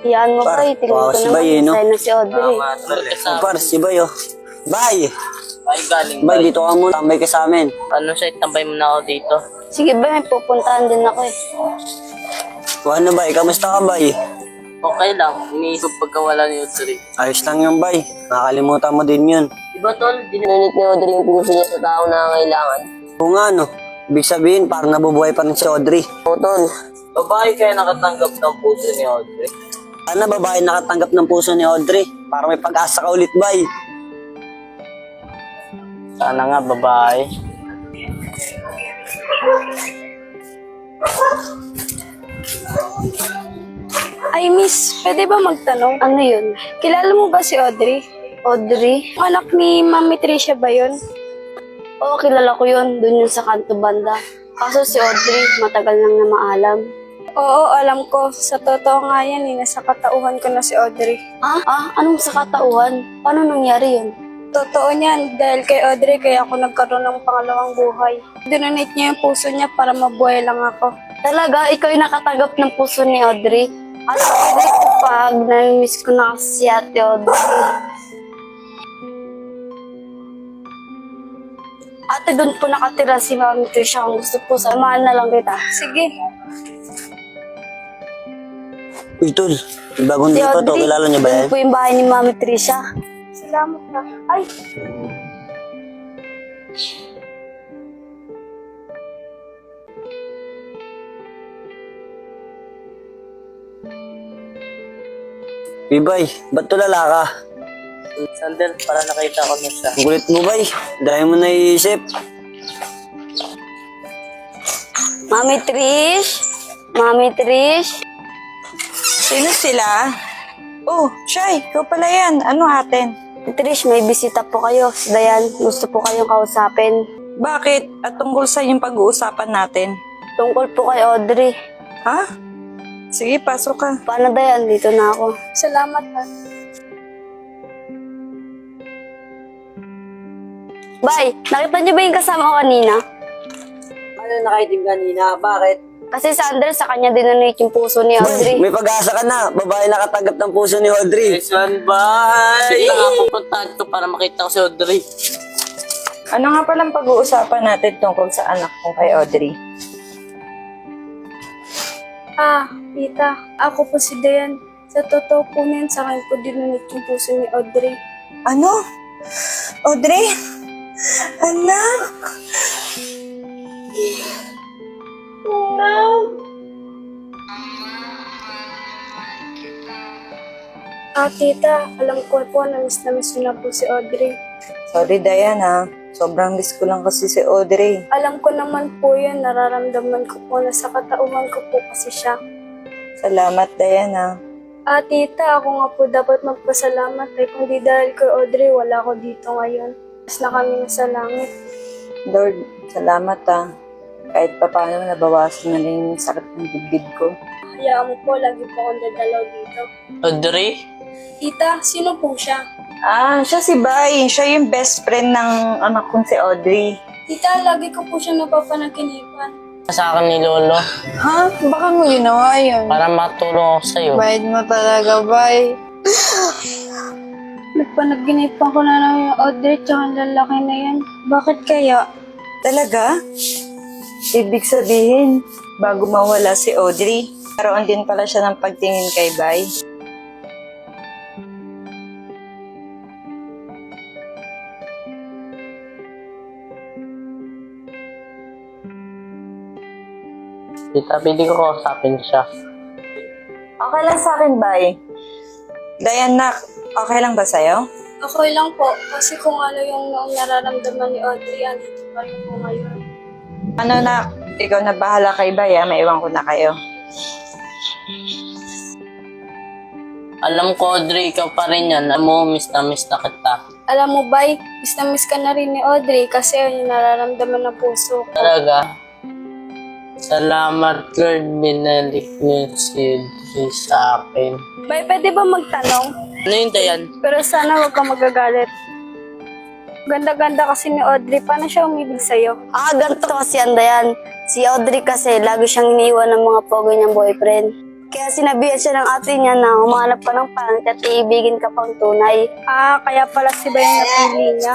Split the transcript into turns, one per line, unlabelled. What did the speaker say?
Yan mo
Par,
Bay, tingnan
wow,
ko
si
naman
Bay,
yung
no?
sign na si Audrey.
Par, si Bay, oh. Bay!
Ay, galing
Bay, dito ka muna. Tambay ka sa amin.
Ano siya, tambay mo na ako dito.
Sige Bay, may pupuntahan din ako eh.
O ano, Bay? Kamusta ka, Bay?
Okay lang, iniisip pagkawala ni Audrey.
Ayos lang yung Bay. Nakakalimutan mo din yun.
Diba tol, dinunit ni Audrey yung puso niya sa tao na kailangan.
Kung ano, ibig sabihin, parang nabubuhay pa rin si Audrey.
O tol, babae kaya nakatanggap ng puso ni Audrey.
Sana babae nakatanggap ng puso ni Audrey. Para may pag-asa ka ulit, Bay.
Sana nga babae.
Ay miss, pwede ba magtanong? Ano yun? Kilala mo ba si Audrey? Audrey? Anak ni Mami Tricia ba yun? Oo, kilala ko yun. Doon yun sa kanto banda. Kaso si Audrey, matagal nang na maalam. Oo, alam ko. Sa totoo nga yan, nasa katauhan ko na si Audrey. Anong sa katauhan? Paano nangyari yun? Totoo niyan, dahil kay Audrey kaya ako nagkaroon ng pangalawang buhay. Dinonate niya yung puso niya para mabuhay lang ako. Talaga? Ikaw yung nakatanggap ng puso ni Audrey? At Audrey, kapag na-miss ko na kasi si Ate Audrey. Ate, doon po nakatira si Mami Tricia. Kung gusto po, samahan na lang kita. Sige.
Uy, Tol. Yung bagong
Si
dito to.
Audrey,
Kilala niyo ba yan?
doon po yung bahay ni Mami Tricia. Salamat na. Ay!
Uy, Bay. Ba't tulala ka?
Sandal, para nakita ko na siya.
Ang kulit mo, Bay. Dahil mo naiisip.
Mami Trish? Mami Trish?
Sino sila? Oh, Shy, ikaw pala yan. Ano atin?
Trish, may bisita po kayo. Si Dayan, gusto po kayong kausapin.
Bakit? At tungkol sa yung pag-uusapan natin?
Tungkol po kay Audrey.
Ha? Sige, pasok ka.
Paano Dayan? Dito na ako. Salamat ha. Bay, nakita niyo ba yung kasama ko kanina?
Ano nakaitim kanina? Bakit?
Kasi si Andres, sa kanya dinonate yung puso ni
Bay,
Audrey.
may pag-asa ka na. Babae nakatanggap ng puso ni Audrey.
Yes, one bye! Kita nga pupuntahan ko para makita ko si Audrey.
Ano nga palang pag-uusapan natin tungkol sa anak ko kay Audrey?
Tita, ako po si Dayan. Sa totoo po niyan, sa akin po dinonate yung puso ni Audrey.
Ano? Audrey? Anak?
Tita, alam ko po na miss na po si Audrey.
Sorry, Diana. Sobrang miss ko lang kasi si Audrey.
Alam ko naman po yun, nararamdaman ko po na sa katauhan ko po kasi siya.
Salamat, Diana.
Tita, ako nga po dapat magpasalamat eh. Kundi dahil kay Audrey, wala ako dito ngayon. Mas na kami sa langit.
Lord, salamat Kahit pa paano nabawasan na rin yung sakit ng dibdib ko.
Hayaan mo po, lagi po akong dadalaw dito.
Audrey?
Tita, sino po siya?
Siya si Bay. Siya yung best friend ng anak kong si Audrey.
Tita, lagi ko po siya napapanaginipan.
Sa akin ni Lolo,
Ha? Baka mo ginawa yun?
para matulong ako sa'yo.
Bayad mo talaga, bay.
Nagpanaginipan ko na lang yung Audrey tsaka ang lalaki na yan.
Bakit kaya? Talaga? Ibig sabihin, bago mawala si Audrey, karoon din pala siya ng pagtingin kay Bay.
Tita, pwede ko kausapin siya.
Okay lang sa akin, Bay. Diana, okay lang ba sa'yo?
Okay lang po, kasi kung ano yung nararamdaman ni Audrey, andito pa rin po ngayon.
Ano na, ikaw na bahala kay Bay, maiwan ko na kayo.
Alam ko, Audrey, ikaw pa rin yan. Alam mo, miss na kita.
Alam mo, Bay, miss na miss ka na rin ni Audrey kasi yun yung nararamdaman ng puso ko.
Talaga. Salamat, Lord, binalik niyo si Audrey sa akin.
Bay, pwede ba magtanong?
Ano yun, Dayan?
Pero sana huwag kang magagalit. Ganda-ganda kasi ni Audrey. Paano siya umibig sa'yo? Ganito kasi yan, Dayan. Si Audrey kasi, lagi siyang iniwan ng mga pogo niyang boyfriend. Kaya sinabihan siya ng ate niya na humanap ka ng pangit at iibigin ka pang tunay. Ah, kaya pala si Bay ang napili niya.